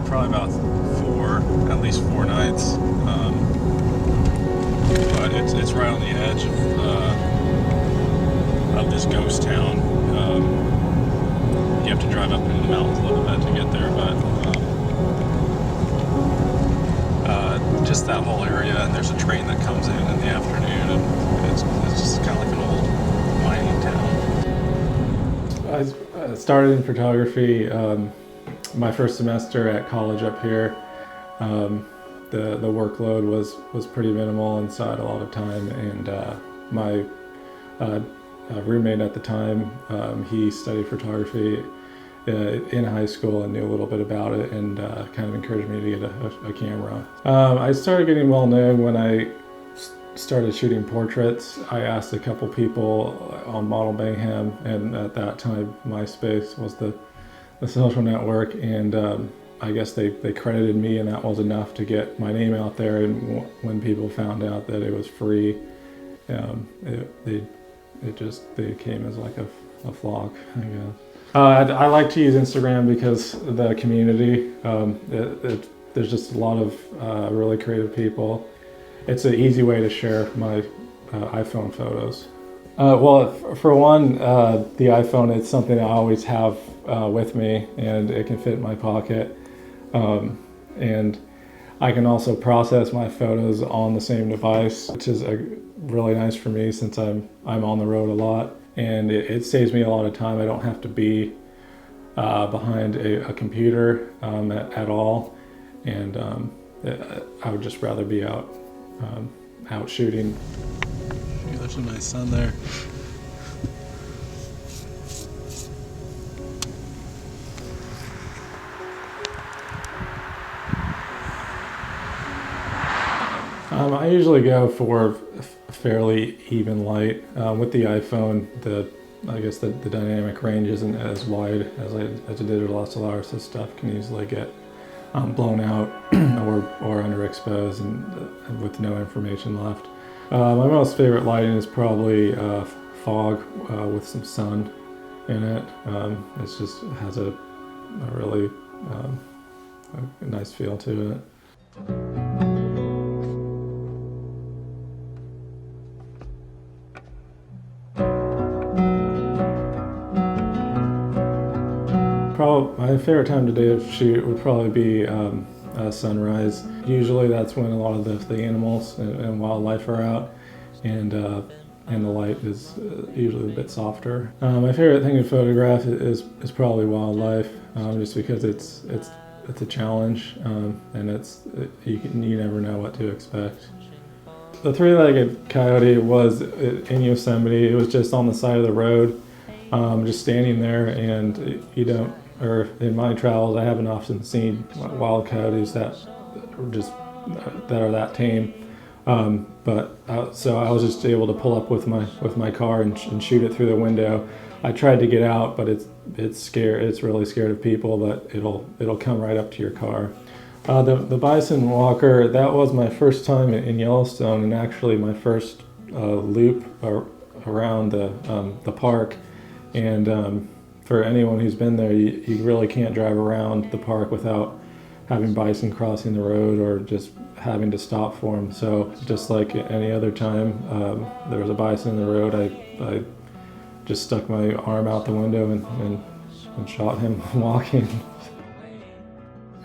Probably about at least four nights. But it's right on the edge of this ghost town. You have to drive up into the mountains a little bit to get there, but just that whole area, and there's a train that comes in the afternoon, and it's just kind of like an old mining town. I started in photography my first semester at college up here. The workload was pretty minimal, and so I had a lot of time, and my roommate at the time, he studied photography in high school and knew a little bit about it, and kind of encouraged me to get a camera. I started getting well known when I started shooting portraits. I asked a couple people on Model Mayhem, and at that time MySpace was the social network, and I guess they credited me, and that was enough to get my name out there. And when people found out that it was free, they came as like a flock, I guess. I like to use Instagram because of the community. There's just a lot of really creative people. It's an easy way to share my iPhone photos. Well, for one, the iPhone, it's something I always have with me, and it can fit in my pocket. And I can also process my photos on the same device, which is really nice for me since I'm on the road a lot. And it saves me a lot of time. I don't have to be behind a computer at all. And I would just rather be out shooting. There's a nice sun there. I usually go for fairly even light. With the iPhone, I guess the dynamic range isn't as wide as a digital SLR, so stuff can easily get blown out or underexposed and with no information left. My most favorite lighting is probably fog with some sun in it. It has a really a nice feel to it. My favorite time to shoot would probably be sunrise. Usually that's when a lot of the animals and wildlife are out, and the light is usually a bit softer. My favorite thing to photograph is probably wildlife, just because it's a challenge, and you never know what to expect. The three-legged coyote was in Yosemite. It was just on the side of the road, just standing there, and in my travels, I haven't often seen wild coyotes that are that tame. So I was just able to pull up with my car and shoot it through the window. I tried to get out, but it's scared. It's really scared of people, but it'll come right up to your car. The bison walker, that was my first time in Yellowstone, and actually my first loop around the park. And for anyone who's been there, you really can't drive around the park without having bison crossing the road or just having to stop for them. So just like any other time there was a bison in the road, I just stuck my arm out the window and shot him walking.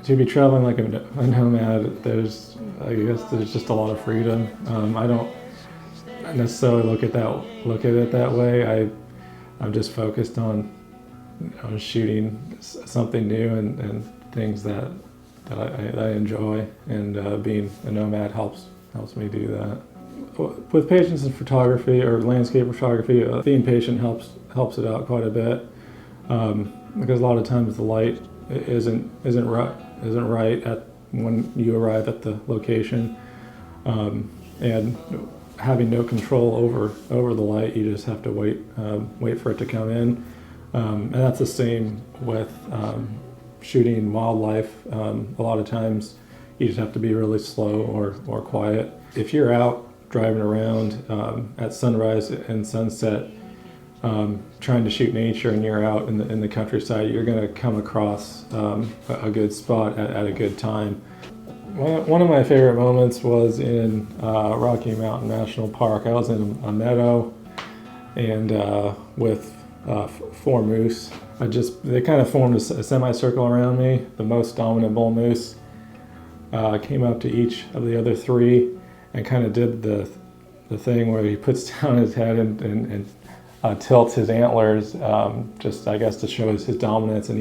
To be traveling like a nomad, I guess there's just a lot of freedom. I don't necessarily look at it that way. I'm just focused on shooting something new and things that I enjoy, and being a nomad helps me do that. With patience in photography or landscape photography, being patient helps it out quite a bit, because a lot of times the light isn't right when you arrive at the location, and having no control over the light, you just have to wait for it to come in. And that's the same with shooting wildlife. A lot of times you just have to be really slow or quiet. If you're out driving around at sunrise and sunset, trying to shoot nature and you're out in the countryside, you're going to come across a good spot at a good time. One of my favorite moments was in Rocky Mountain National Park. I was in a meadow and with 4 moose. They kind of formed a semicircle around me. The most dominant bull moose came up to each of the other 3 and kind of did the thing where he puts down his head and tilts his antlers, just I guess to show his dominance, and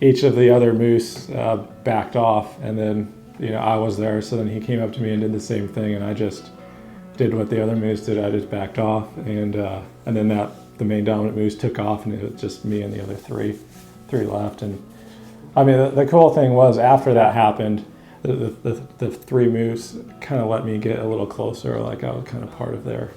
each of the other moose backed off, and then I was there, so then he came up to me and did the same thing, and I just did what the other moose did. I just backed off, and then the main dominant moose took off, and it was just me and the other three left. And I mean, the cool thing was after that happened, the 3 moose kind of let me get a little closer, like I was kind of part of their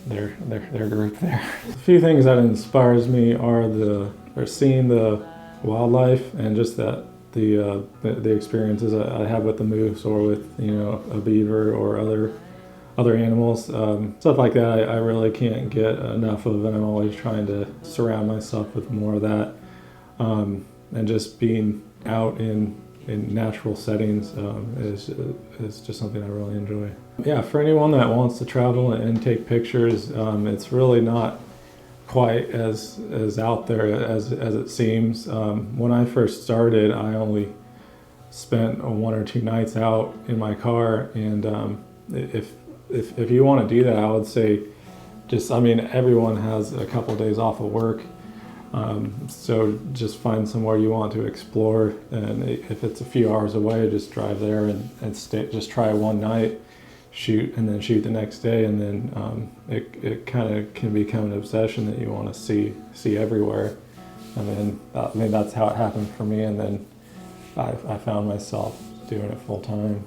group there. A few things that inspires me are seeing the wildlife and just that the experiences I have with the moose or with a beaver or other animals, stuff like that. I really can't get enough of, and I'm always trying to surround myself with more of that, and just being out in natural settings is just something I really enjoy. Yeah, for anyone that wants to travel and take pictures, it's really not quite as out there as it seems. When I first started, I only spent 1 or 2 nights out in my car, and if you want to do that, I would say everyone has a couple days off of work. So just find somewhere you want to explore, and if it's a few hours away, just drive there and stay. Just try one night, shoot, and then shoot the next day, and then it kind of can become an obsession that you want to see everywhere. And then that's how it happened for me, and then I found myself doing it full time.